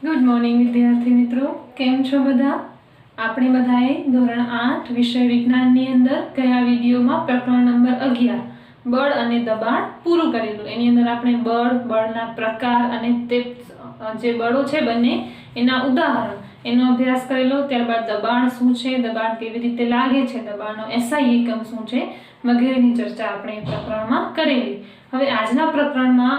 Good morning વિદ્યાર્થી મિત્રો, કેમ છો બધા? આપણે બધાએ ધોરણ 8 વિષય વિજ્ઞાનની અંદર ગયા વિડીયોમાં પ્રકરણ નંબર 11 બળ અને દબાણ પૂરું કરેલું. એની અંદર આપણે બળના પ્રકાર અને તે જે બળો છે બંને એના ઉદાહરણ એનો અભ્યાસ કરેલો. ત્યારબાદ દબાણ શું છે, દબાણ કેવી રીતે લાગે છે, દબાણનો એસઆઈ એકમ શું છે વગેરેની ચર્ચા આપણે એ પ્રકરણમાં કરેલી. હવે આજના પ્રકરણમાં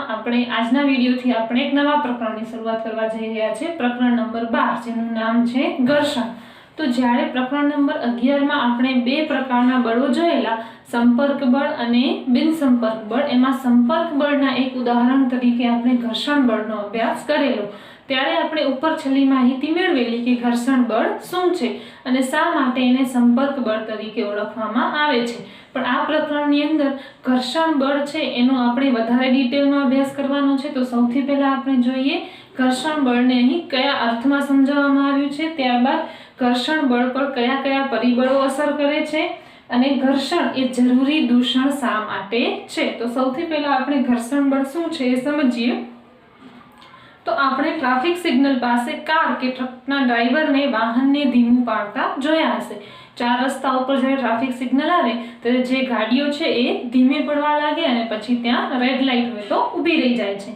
આજના વિડીયોથી આપણે એક નવા પ્રકરણની શરૂઆત કરવા જઈ રહ્યા છે, પ્રકરણ નંબર 12, જેનું નામ છે ઘર્ષણ. તો જ્યારે પ્રકરણ નંબર 11માં આપણે બે પ્રકારના બળો જોયેલા, સંપર્ક બળ અને બિનસંપર્ક બળ, એમાં સંપર્ક બળના એક ઉદાહરણ તરીકે આપણે ઘર્ષણ બળનો અભ્યાસ કરેલો. ત્યારે આપણે ઉપર છેલ્લી માહિતી મેળવેલી કે ઘર્ષણ બળ શું છે અને શા માટે એને સંપર્ક બળ તરીકે ઓળખવામાં આવે છે. પણ આ પ્રકરણની અંદર ઘર્ષણ બળ છે એનો આપણે વધારે ડિટેલમાં અભ્યાસ કરવાનો છે. તો સૌથી પહેલા આપણે જોઈએ ઘર્ષણ બળને અહીં કયા અર્થમાં સમજાવવામાં આવ્યું છે, ત્યારબાદ ઘર્ષણ બળ પર કયા કયા પરિબળો અસર કરે છે અને ઘર્ષણ એ જરૂરી દૂષણ શા માટે છે. તો સૌથી પહેલા આપણે ઘર્ષણ બળ શું છે એ સમજીએ. તો આપણે ટ્રાફિક સિગ્નલ પાસે કાર કે ટ્રકના ડ્રાઈવરને વાહનને ધીમું પાડતા જોયા હશે. 4 રસ્તા ઉપર જ્યારે ટ્રાફિક સિગ્નલ આવે ત્યારે જે ગાડીઓ છે એ ધીમે પડવા લાગે અને પછી ત્યાં રેડ લાઇટ હોય તો ઊભી રહી જાય છે.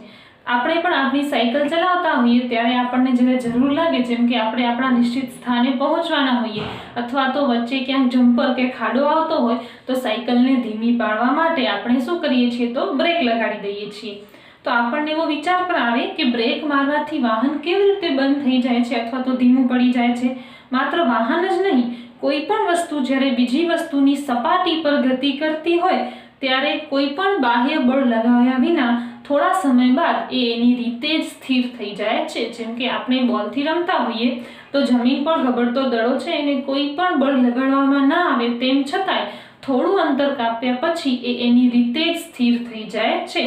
આપણે પણ આપણી સાયકલ ચલાવતા હોઈએ ત્યારે આપણને જ્યારે જરૂર લાગે, જેમ કે આપણે આપણા નિશ્ચિત સ્થાને પહોંચવાના હોઈએ અથવા તો વચ્ચે ક્યાંક જમ્પર કે ખાડો આવતો હોય તો સાયકલને ધીમી પાડવા માટે આપણે શું કરીએ છીએ તો બ્રેક લગાડી દઈએ છીએ. તો આપણને એવો વિચાર પણ આવે કે બ્રેક મારવાથી વાહન કેવી રીતે બંધ થઈ જાય છે અથવા તો ધીમું પડી જાય છે. માત્ર વાહન જ નહીં, કોઈ પણ વસ્તુ જ્યારે બીજી વસ્તુની સપાટી પર ગતિ કરતી હોય ત્યારે કોઈ પણ બાહ્ય બળ લગાવ્યા વિના થોડા સમય બાદ એ એની રીતે જ સ્થિર થઈ જાય છે. જેમ કે આપણે બોલથી રમતા હોઈએ તો જમીન પર ગબડતો દડો છે એને કોઈ પણ બળ લગાડવામાં ના આવે તેમ છતાંય થોડું અંતર કાપ્યા પછી એ એની રીતે જ સ્થિર થઈ જાય છે.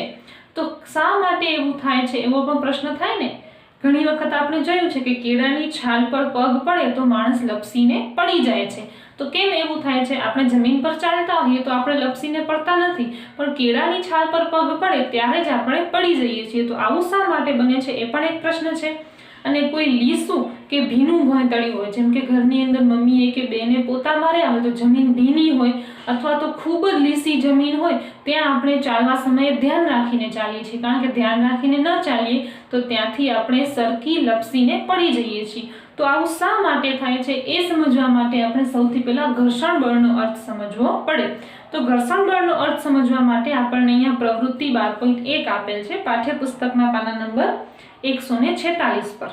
તો શા માટે એવું થાય છે એવો પણ પ્રશ્ન થાય ને. ઘણી વખત આપણે જોયું છે કે કેળાની છાલ પર પગ પડે તો માણસ લપસીને પડી જાય છે. તો કેમ એવું થાય છે? આપણે જમીન પર ચાલતા હોઈએ તો આપણે લપસીને પડતા નથી, પણ કેળાની છાલ પર પગ પડે ત્યારે જ આપણે પડી જઈએ છીએ. તો આવું શા માટે બને છે એ પણ એક પ્રશ્ન છે. અને કોઈ લીસું કે ભીનું ભોંયતળિયું હોય, જેમ કે ઘરની અંદર મમ્મીએ કે બેને પોતા માર્યા હોય તો જમીન ભીની હોય અથવા તો ખૂબ જ લીસી જમીન હોય ત્યાં આપણે ચાલવા સમયે ધ્યાન રાખીને ચાલીએ છીએ, કારણ કે ધ્યાન રાખીને ન ચાલીએ તો ત્યાંથી આપણે સરકી લપસીને પડી જઈએ છીએ. તો આવું શા માટે થાય છે એ સમજવા માટે આપણે સૌથી પહેલા ઘર્ષણ બળનો અર્થ સમજવો પડે. તો ઘર્ષણ બળનો અર્થ સમજવા માટે આપણને અહીંયા પ્રવૃત્તિ 12.1 આપેલ છે પાઠ્યપુસ્તકના પાના નંબર 146 પર.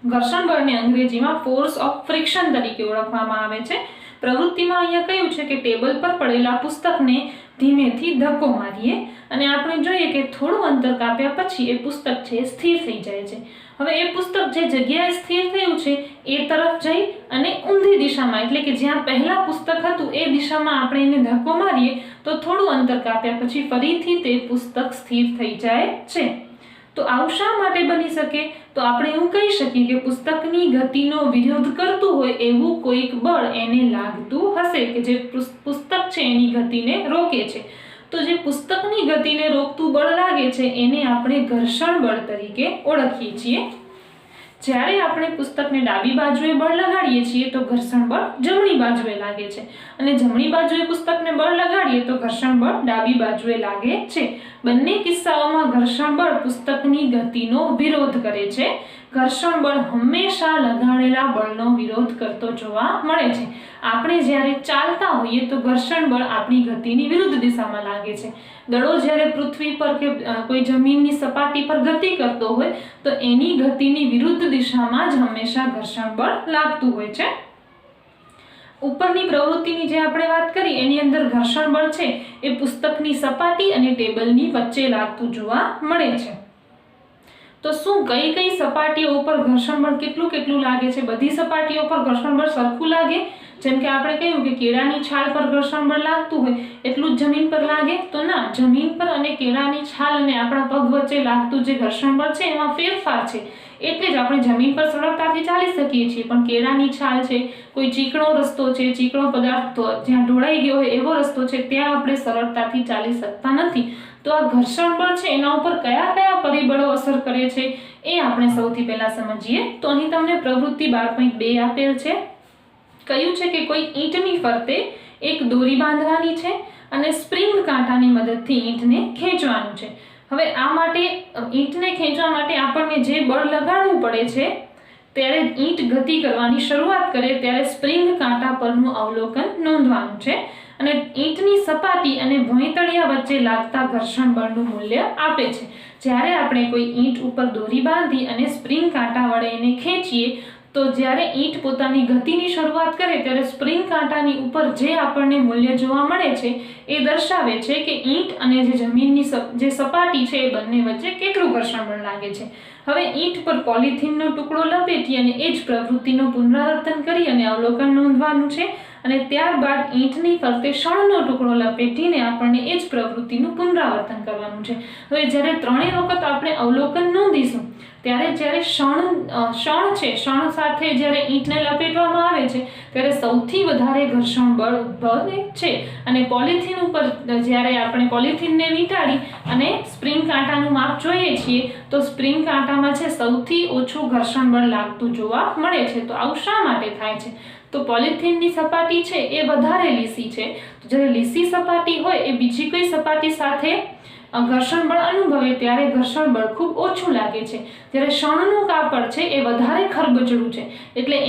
ઘર્ષણ બળને અંગ્રેજીમાં ફોર્સ ઓફ ફ્રિક્શન તરીકે ઓળખવામાં આવે છે. પ્રવૃત્તિમાં અહીંયા કહ્યું છે કે ટેબલ પર પડેલા પુસ્તકને ધીમેથી ધક્કો મારીએ અને આપણે જોઈએ કે થોડું અંતર કાપ્યા પછી એ પુસ્તક છે સ્થિર થઈ જાય છે. હવે એ પુસ્તક જે જગ્યાએ સ્થિર થયું છે એ તરફ જઈ અને ઊંધી દિશામાં, એટલે કે જ્યાં પહેલા પુસ્તક હતું એ દિશામાં આપણે એને ધક્કો મારીએ તો થોડું અંતર કાપ્યા પછી ફરીથી તે પુસ્તક સ્થિર થઈ જાય છે. તો આવું શા માટે બની શકે? તો આપણે એવું કહી શકીએ કે પુસ્તકની ગતિનો વિરોધ કરતું હોય એવું કોઈક બળ એને લાગતું હશે કે જે પુસ્તક છે એની ગતિને રોકે છે. તો જે પુસ્તકની ગતિને રોકતું બળ લાગે છે એને આપણે ઘર્ષણ બળ તરીકે ઓળખીએ છીએ. જ્યારે આપણે પુસ્તકને ડાબી બાજુએ બળ લગાડીએ છીએ તો ઘર્ષણ બળ જમણી બાજુએ લાગે છે અને જમણી બાજુએ પુસ્તકને બળ લગાડીએ તો ઘર્ષણ બળ ડાબી બાજુએ લાગે છે. બંને કિસ્સાઓમાં ઘર્ષણ બળ પુસ્તકની ગતિનો વિરોધ કરે છે. ઘર્ષણ બળ હંમેશા લગાડેલા બળનો વિરોધ કરતો જોવા મળે છે. આપણે જ્યારે ચાલતા હોઈએ તો ઘર્ષણ બળ આપણી ગતિની વિરુદ્ધ દિશામાં લાગે છે. દડો જ્યારે પૃથ્વી પર કે કોઈ જમીનની સપાટી પર ગતિ કરતો હોય તો એની ગતિની વિરુદ્ધ દિશામાં જ હંમેશા ઘર્ષણ બળ લાગતું હોય છે. ઉપરની પ્રવૃત્તિની જે આપણે વાત કરી એની અંદર ઘર્ષણ બળ છે એ પુસ્તકની સપાટી અને ટેબલની વચ્ચે લાગતું જોવા મળે છે. તો શું કઈ કઈ સપાટીઓ ઉપર ઘર્ષણ બળ કેટલું લાગે છે? બધી સપાટીઓ પર ઘર્ષણ બળ સરખું લાગે? જેમ કે આપણે કહ્યું કે કેળાની છાલ પર ઘર્ષણ બળ લાગતું હોય એટલું જ જમીન પર લાગે? તો ના, જમીન પર અને કેળાની છાલ અને આપણા પગ વચ્ચે લાગતું જે ઘર્ષણ બળ છે એમાં ફેરફાર છે. એટલે જ આપણે જમીન પર સરળતાથી ચાલી શકીએ છીએ, પણ કેળાની છાલ છે, કોઈ ચીકણો રસ્તો છે, ચીકણો પદાર્થ જ્યાં ઢોળાઈ ગયો હોય એવો રસ્તો છે ત્યાં આપણે સરળતાથી ચાલી શકતા નથી. તો આ ઘર્ષણ બળ છે એના ઉપર કયા કયા પરિબળો બળો અસર કરે છે એ આપણે સૌથી પહેલા સમજીએ. તો અહીં તમને પ્રવૃત્તિ 12.2 આપેલ છે. કહ્યું છે કે કોઈ ઈંટની ફરતે એક દોરી બાંધવાની છે અને સ્પ્રિંગ કાંટાની મદદથી ઈંટને ખેંચવાનું છે. હવે આ માટે ઈંટને ખેંચવા માટે આપણને જે બળ લગાડવું પડે છે, ત્યારે ઈંટ ગતિ કરવાની શરૂઆત કરે ત્યારે સ્પ્રિંગ કાંટા પરનું અવલોકન નોંધવાનું છે અને ઈંટની સપાટી અને ભોંયતળિયા વચ્ચે લાગતા ઘર્ષણ બળનું મૂલ્ય આપે છે. જ્યારે આપણે કોઈ ઈંટ ઉપર દોરી બાંધી અને સ્પ્રિંગ કાંટા વડે એને ખેંચીએ તો જ્યારે ઈંટ પોતાની ગતિની શરૂઆત કરે ત્યારે સ્પ્રિંગ કાંટાની ઉપર જે આપણને મૂલ્ય જોવા મળે છે એ દર્શાવે છે કે ઈંટ અને જે જમીનની જે સપાટી છે એ બંને વચ્ચે કેટલું ઘર્ષણ બળ લાગે છે. હવે ઈંટ પર પોલિથીનનો ટુકડો લપેટી અને એ જ પ્રવૃત્તિનું પુનરાવર્તન કરી અને અવલોકન નોંધવાનું છે અને ત્યારબાદ ઈંટની ફરતે શણનો ટુકડો લપેટીને આપણને એ જ પ્રવૃત્તિનું પુનરાવર્તન કરવાનું છે. હવે જ્યારે ત્રણેય વખત આપણે અવલોકન નોંધીશું ત્યારે જ્યારે શણ છે, શણ સાથે જ્યારે ઈંટને લપેટવામાં આવે છે ત્યારે સૌથી વધારે ઘર્ષણ બળ ઉદ્ભવે છે અને પોલિથીન ઉપર જ્યારે આપણે પોલિથીનને વીંટાળી અને સ્પ્રિંગ કાંટાનું માપ જોઈએ છીએ તો સ્પ્રિંગ કાંટામાં છે સૌથી ઓછું ઘર્ષણ બળ લાગતું જોવા મળે છે. તો આવું શા માટે થાય છે? તો પોલિથીનની સપાટી છે એ વધારે લીસી છે. તો જ્યારે લીસી સપાટી હોય એ બીજી કોઈ સપાટી સાથે ઘર્ષણ બળ અનુભવે ત્યારે ઘર્ષણ બળ ખૂબ ઓછું લાગે છે. જ્યારે શણનું કાપડ છે એ વધારે ખરબચડું છે એટલે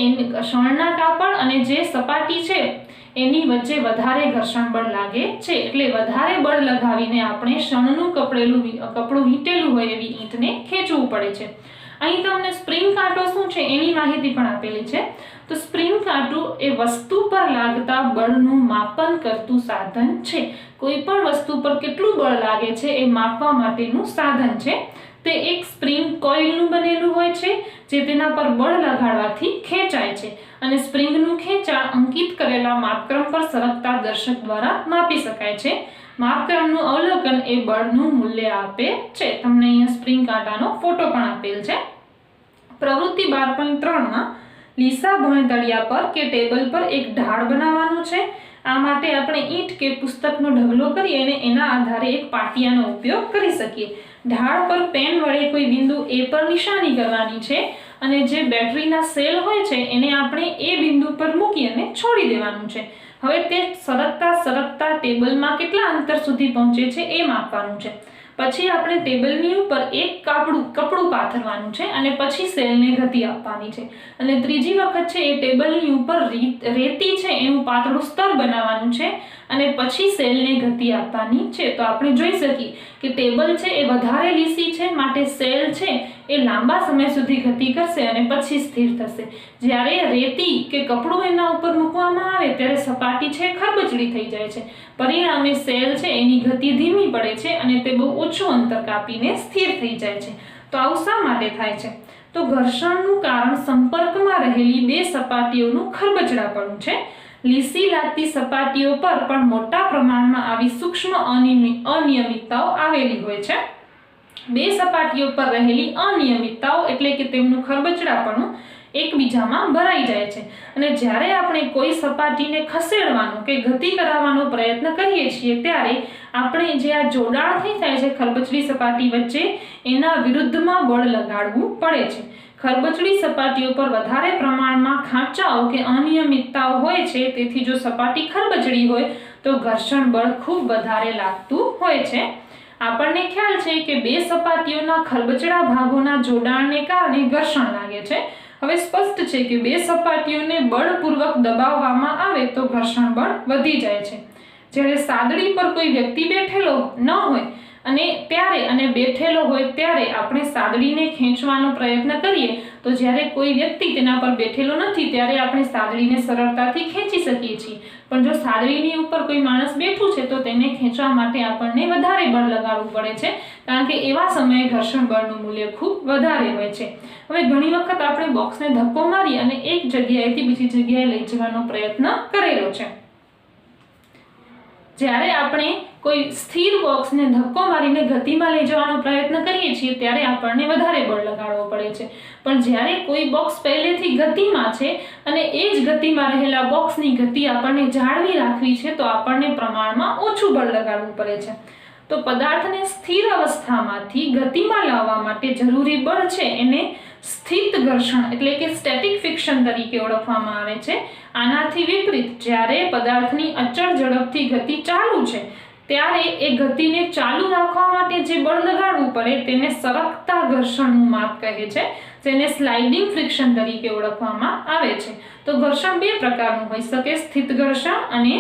શણના કાપડ અને જે સપાટી છે એની વચ્ચે વધારે ઘર્ષણ બળ લાગે છે એટલે વધારે બળ લગાવીને આપણે શણનું કપડું વીંટેલું હોય એવી ઈંટને ખેંચવું પડે છે. અહીં તમને સ્પ્રિંગ કાંટો શું છે એની માહિતી પણ આપેલી છે. તો સ્પ્રિંગ કાંટું એ વસ્તુ પર લાગતા બળનું માપન કરતું સાધન છે. કોઈ પણ વસ્તુ પર કેટલું બળ લાગે છે એ માપવા માટેનું સાધન છે. તે એક સ્પ્રિંગ કોઇલનું બનેલું હોય છે જે તેના પર બળ લગાડવાથી ખેંચાય છે અને સ્પ્રિંગનું ખેંચાણ અંકિત કરેલા માપક્રમ પર સરકતા દર્શક દ્વારા માપી શકાય છે. માપક્રમનું અવલોકન એ બળનું મૂલ્ય આપે છે. તમને અહીંયા સ્પ્રિંગ કાંટાનો ફોટો પણ આપેલ છે. પ્રવૃત્તિ 12.3માં લીસા ભોંયતળિયા પર કે ટેબલ પર એક ઢાળ બનાવવાનું છે. આ માટે આપણે ઈંટ કે પુસ્તકનો ઢગલો કરી અને એના આધારે એક પાટિયાનો ઉપયોગ કરી શકીએ. ઢાળ પર પેન વડે કોઈ બિંદુ એ પર નિશાની કરવાની છે અને જે બેટરીના સેલ હોય છે એને આપણે એ બિંદુ પર મૂકી અને છોડી દેવાનું છે. હવે તે સરકતા ટેબલમાં કેટલા અંતર સુધી પહોંચે છે એ માપવાનું છે. પછી આપણે ટેબલની ઉપર એક કપડું પાથરવાનું છે અને પછી સેલને ગતિ આપવાની છે અને ત્રીજી વખત છે એ ટેબલની ઉપર રેતી છે એનું પાતળું સ્તર બનાવવાનું છે અને પછી સેલને ગતિ આપવાની છે. તો આપણે જોઈ શકીએ કે ટેબલ છે એ વધારે લીસી છે માટે સેલ છે એ લાંબા સમય સુધી ગતિ કરશે અને પછી સ્થિર થશે. જ્યારે રેતી કે કપડું એના ઉપર મૂકવામાં આવે ત્યારે સપાટી છે ખરબચડી થઈ જાય છે. પરિણામે સેલ છે એની ગતિ ધીમી પડે છે અને તે બહુ ઓછું અંતર કાપીને સ્થિર થઈ જાય છે. તો આવું શા માટે થાય છે? તો ઘર્ષણનું કારણ સંપર્કમાં રહેલી બે સપાટીઓનું ખરબચડાપણું છે. લીસી લાગતી સપાટીઓ પર પણ મોટા પ્રમાણમાં આવી સૂક્ષ્મ અનિયમિતતાઓ આવેલી હોય છે. બે સપાટીઓ પર રહેલી અનિયમિતતાઓ એટલે કે તેમનું ખરબચડાપણું એકબીજામાં ભરાઈ જાય છે અને જ્યારે આપણે કોઈ સપાટીને ખસેડવાનો કે ગતિ કરાવવાનો પ્રયત્ન કરીએ છીએ ત્યારે આપણે જે આ જોડાણ થઈ જાય છે ખરબચડી સપાટી વચ્ચે એના વિરુદ્ધમાં બળ લગાડવું પડે છે. ખરબચડી સપાટીઓ પર વધારે પ્રમાણમાં ખાંચાઓ કે અનિયમિતતાઓ હોય છે તેથી જો સપાટી ખરબચડી હોય તો ઘર્ષણ બળ ખૂબ વધારે લાગતું હોય છે. આપણને ખ્યાલ છે કે બે સપાટીઓના ખરબચડા ભાગોના જોડાણને કારણે ઘર્ષણ લાગે છે. હવે સ્પષ્ટ છે કે બે સપાટીઓને બળપૂર્વક દબાવવામાં આવે તો ઘર્ષણ બળ વધી જાય છે. જ્યારે સાદડી પર કોઈ વ્યક્તિ બેઠેલો ન હોય અને બેઠેલો હોય ત્યારે આપણે સાદડીને ખેંચવાનો પ્રયત્ન કરીએ તો જ્યારે કોઈ વ્યક્તિ તેના પર બેઠેલો નથી ત્યારે આપણે સાદડીને સરળતાથી ખેંચી શકીએ છીએ. પણ જો સાદડીની ઉપર કોઈ માણસ બેઠું છે તો તેને ખેંચવા માટે આપણને વધારે બળ લગાડવું પડે છે કારણ કે એવા સમયે ઘર્ષણ બળનું મૂલ્ય ખૂબ વધારે હોય છે. હવે ઘણી વખત આપણે બોક્સને ધક્કો મારી અને એક જગ્યાએથી બીજી જગ્યાએ લઈ જવાનો પ્રયત્ન કરેલો છે. જ્યારે આપણે કોઈ સ્થિર બોક્સને ધક્કો મારીને ગતિમાં લઈ જવાનો પ્રયત્ન કરીએ છીએ ત્યારે આપણને વધારે બળ લગાડવો પડે છે. પણ જ્યારે કોઈ બોક્સ પહેલેથી ગતિમાં છે અને એ જ ગતિમાં રહેલા બોક્સની ગતિ આપણને જાળવી રાખવી છે તો આપણને પ્રમાણમાં ઓછું બળ લગાડવું પડે છે. તો પદાર્થને સ્થિર અવસ્થામાંથી ગતિમાં લાવવા માટે જરૂરી બળ છે એને સ્થિત ઘર્ષણ એટલે કે સ્ટેટિક ફ્રિક્શન તરીકે ઓળખવામાં આવે છે. આનાથી વિપરીત જ્યારે પદાર્થની અચળ ઝડપથી ગતિ ચાલુ છે ત્યારે એ ગતિને ચાલુ રાખવા માટે જે બળ લગાડવું પડે તેને સરકતા ઘર્ષણનું માપ કહે છે, જેને સ્લાઇડિંગ ફ્રિક્શન તરીકે ઓળખવામાં આવે છે. તો ઘર્ષણ બે પ્રકારનું હોઈ શકે, સ્થિત ઘર્ષણ અને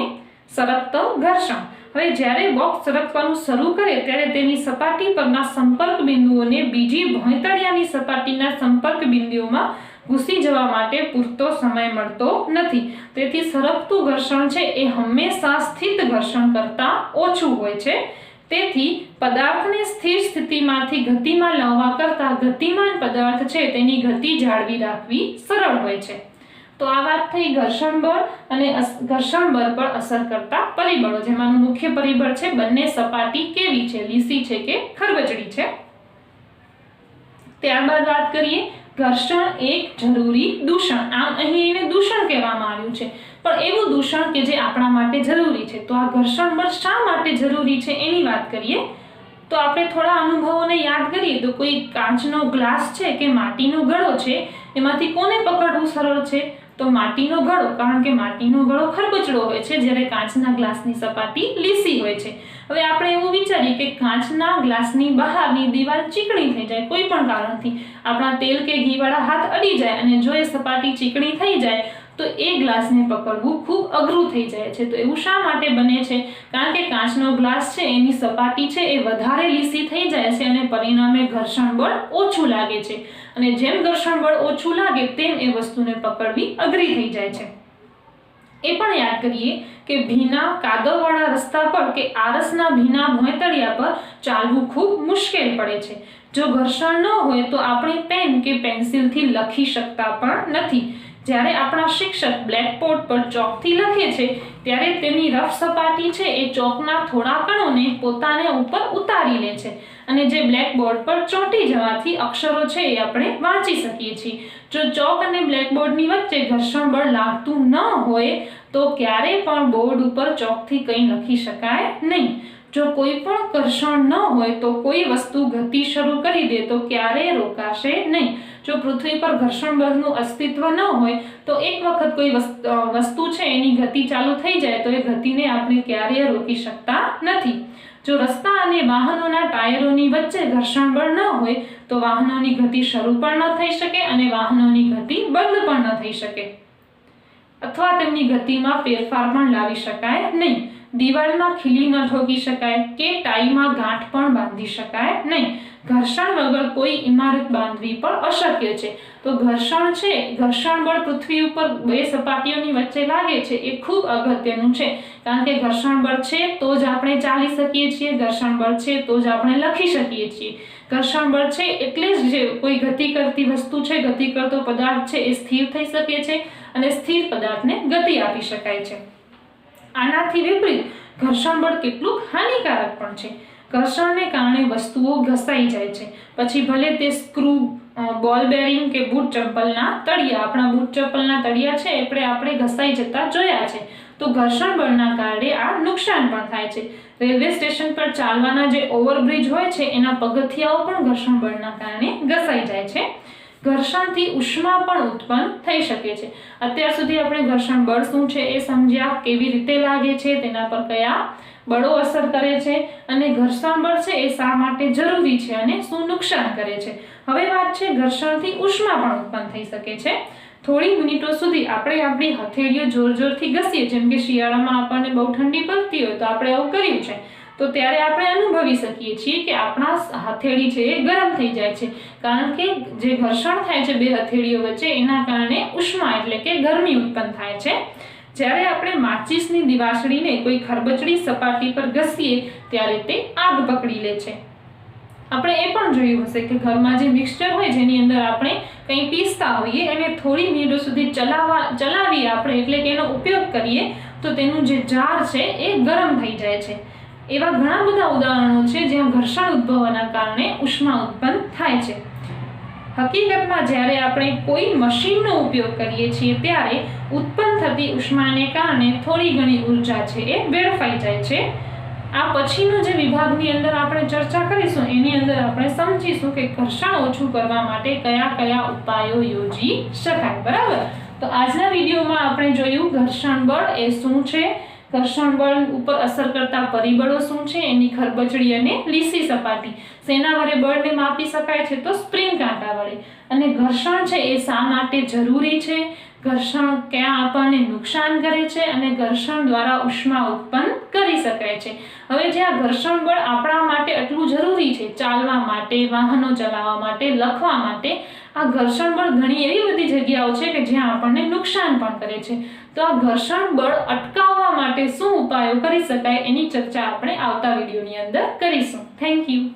સરકતું ઘર્ષણ. હવે જ્યારે બોક્સ સરકવાનું શરૂ કરે ત્યારે તેની સપાટી પરના સંપર્ક બિંદુઓને બીજી ભોંયતળિયાની સપાટીના સંપર્ક બિંદુઓમાં ઘૂસી જવા માટે પૂરતો સમય મળતો નથી. તેથી સરકતું ઘર્ષણ છે એ હંમેશા સ્થિત ઘર્ષણ કરતાં ઓછું હોય છે. તેથી પદાર્થને સ્થિર સ્થિતિમાંથી ગતિમાં લાવવા કરતાં ગતિમાન પદાર્થ છે તેની ગતિ જાળવી રાખવી સરળ હોય છે. તો આ વાત થઈ ઘર્ષણ બળ અને ઘર્ષણ બળ પર અસર કરતા પરિબળો, જેમાંનું મુખ્ય પરિબળ છે બંને સપાટી કેવી છે, લીસી છે કે ખરબચડી છે. ત્યારબાદ વાત કરીએ ઘર્ષણ એક જરૂરી દૂષણ. આમ અહીં એને દૂષણ કહેવામાં આવ્યું છે, પણ એવું દૂષણ કે જે આપણા માટે જરૂરી છે. તો આ ઘર્ષણ બળ શા માટે જરૂરી છે એની વાત કરીએ તો આપણે થોડા અનુભવોને યાદ કરીએ તો કોઈ કાચનો ગ્લાસ છે કે માટીનો ઘડો છે, એમાંથી કોને પકડવું સરળ છે? તો માટીનો ઘડો, કારણ કે માટીનો ઘડો ખરબચડો હોય છે જ્યારે કાચના ગ્લાસની સપાટી લીસી હોય છે. હવે આપણે એવું વિચારીએ કે કાચના ગ્લાસની બહારની દિવાલ ચીકણી થઈ જાય કોઈ પણ કારણથી, આપણા તેલ કે ઘીવાળા હાથ અડી જાય અને જો એ સપાટી ચીકણી થઈ જાય તો એ ગ્લાસને પકડવું ખૂબ અઘરું થઈ જાય છે. તો એવું શા માટે બને છે? કારણ કે કાચનો ગ્લાસ છે એની સપાટી છે એ વધારે લીસી થઈ જાય છે અને પરિણામે ઘર્ષણ બળ ઓછું લાગે છે. અને જેમ ઘર્ષણ બળ ઓછું લાગે તેમ એ વસ્તુને પકડવી અઘરી થઈ જાય છે. એ પણ યાદ કરીએ કે ભીના કાદવવાળા રસ્તા પર કે આરસના ભીના ભોંયતળિયા પર ચાલવું ખૂબ મુશ્કેલ પડે છે. જો ઘર્ષણ ન હોય તો આપણે પેન કે પેન્સિલથી લખી શકતા પણ નથી. જ્યારે આપણા શિક્ષક બ્લેકબોર્ડ પર ચોકથી લખે છે ત્યારે તેની રફ સપાટી છે એ ચોકના થોડા કણોને પોતાને ઉપર ઉતારી લે છે અને જે બ્લેકબોર્ડ પર ચોંટી જવાથી અક્ષરો છે એ આપણે વાંચી શકીએ છીએ. જો ચોક અને બ્લેકબોર્ડની વચ્ચે ઘર્ષણ બળ લાગતું ન હોય તો ક્યારેય પણ બોર્ડ ઉપર ચોકથી કંઈ લખી શકાય નહીં. જો કોઈ પણ ઘર્ષણ ન હોય તો કોઈ વસ્તુ ગતિ શરૂ કરી દે તો ક્યારેય રોકાશે નહીં. જો પૃથ્વી પર ઘર્ષણ બળનું અસ્તિત્વ ન હોય તો એક વખત કોઈ વસ્તુ છે એની ગતિ ચાલુ થઈ જાય તો એ ગતિને આપણે ક્યારેય રોકી શકતા નથી. જો રસ્તા અને વાહનોના ટાયરોની વચ્ચે ઘર્ષણ બળ ન હોય તો વાહનોની ગતિ શરૂ પણ ન થઈ શકે અને વાહનોની ગતિ બંધ પણ ન થઈ શકે અથવા તેમની ગતિમાં ફેરફાર પણ લાવી શકાય નહીં. દિવાલમાં ખીલી ન ઠોકી શકાય કે ટાઈમાં ગાંઠ પણ બાંધી શકાય નહીં. ઘર્ષણ વગર કોઈ ઇમારત બાંધવી પણ અશક્ય છે. તો ઘર્ષણ છે, ઘર્ષણ બળ પૃથ્વી ઉપર બે સપાટીઓની વચ્ચે લાગે છે એ ખૂબ અગત્યનું છે. કારણ કે ઘર્ષણ બળ છે તો જ આપણે ચાલી શકીએ છીએ, ઘર્ષણ બળ છે તો જ આપણે લખી શકીએ છીએ. ઘર્ષણ બળ છે એટલે જ જે કોઈ ગતિ કરતી વસ્તુ છે, ગતિ કરતો પદાર્થ છે એ સ્થિર થઈ શકે છે અને સ્થિર પદાર્થને ગતિ આપી શકાય છે. આનાથી વિપરીત ઘર્ષણ બળ કેટલું હાનિકારક પણ છે. ઘર્ષણને કારણે વસ્તુઓ ઘસાઈ જાય છે, પછી ભલે તે સ્ક્રૂ, બોલ બેરિંગ કે બૂટ ચપ્પલના તળિયા, આપણા બૂટ ચપ્પલના તળિયા છે આપણે ઘસાઈ જતા જોયા છે. તો ઘર્ષણ બળના કારણે આ નુકસાન પણ થાય છે. રેલવે સ્ટેશન પર ચાલવાના જે ઓવરબ્રિજ હોય છે એના પગથિયાઓ પણ ઘર્ષણ બળના કારણે ઘસાઈ જાય છે. ઘર્ષણથી ઉષ્મા પણ ઉત્પન્ન થઈ શકે છે. અત્યાર સુધી આપણે ઘર્ષણ બળ શું છે એ સમજ્યા, કેવી રીતે લાગે છે, તેના પર કયા બળો અસર કરે છે અને ઘર્ષણ બળ છે એ શા માટે જરૂરી છે અને શું નુકસાન કરે છે. હવે વાત છે ઘર્ષણથી ઉષ્મા પણ ઉત્પન્ન થઈ શકે છે. થોડી મિનિટો સુધી આપણે આપણી હથેળીઓ જોરથી ઘસીએ, જેમ કે શિયાળામાં આપણને બહુ ઠંડી પડતી હોય તો આપણે આવું કર્યું છે, તો ત્યારે આપણે અનુભવી શકીએ છીએ કે આપણા હથેળી છે એ ગરમ થઈ જાય છે. કારણ કે જે ઘર્ષણ થાય છે બે હથેળીઓ વચ્ચે એના કારણે ઉષ્મા એટલે કે ગરમી ઉત્પન્ન થાય છે. જ્યારે આપણે માચિસની દિવાસળીને કોઈ ખરબચડી સપાટી પર ઘસીએ ત્યારે તે આગ પકડી લે છે. આપણે એ પણ જોયું હશે કે ઘરમાં જે મિક્સચર હોય જેની અંદર આપણે કંઈ પીસતા હોઈએ એને થોડી મિનિટો સુધી ચલાવીએ આપણે, એટલે કે એનો ઉપયોગ કરીએ તો તેનું જે જાર છે એ ગરમ થઈ જાય છે. એવા ઘણા બધા ઉદાહરણો છે જ્યાં ઘર્ષણ ઉદ્ભવવાના કારણે ઉષ્મા ઉત્પન્ન થાય છે. હકીકતમાં જ્યારે આપણે કોઈ મશીનનો ઉપયોગ કરીએ છીએ ત્યારે ઉત્પન્ન થતી ઉષ્માને કારણે થોડી ઘણી ઉર્જા છે એ વેડફાઈ જાય છે. આ પછીનો જે વિભાગની અંદર આપણે ચર્ચા કરીશું એની અંદર આપણે સમજીશું કે ઘર્ષણ ઓછું કરવા માટે કયા કયા ઉપાયો યોજી શકાય. બરાબર. તો આજના વિડીયોમાં આપણે જોયું ઘર્ષણ બળ એ શું છે, ઘર્ષણ બળ ઉપર અસર કરતા પરિબળો શું છે, એની ખરબચડી અને લીસી સપાટી, શેના વડે બળને માપી શકાય છે, તો સ્પ્રિંગ કાંટા વડે, અને ઘર્ષણ છે એ શા માટે જરૂરી છે, ઘર્ષણ ક્યાં આપણને નુકસાન કરે છે, અને ઘર્ષણ દ્વારા ઉષ્મા ઉત્પન્ન કરી શકાય છે. હવે જે આ ઘર્ષણ બળ આપણા માટે આટલું જરૂરી છે, ચાલવા માટે, વાહનો ચલાવવા માટે, લખવા માટે, આ ઘર્ષણ બળ ઘણી એવી બધી જગ્યાઓ છે કે જ્યાં આપણને નુકસાન પણ કરે છે. તો આ ઘર્ષણ બળ અટકાવવા માટે શું ઉપાયો કરી શકાય એની ચર્ચા આપણે આવતા વિડીયોની અંદર કરીશું. Thank you.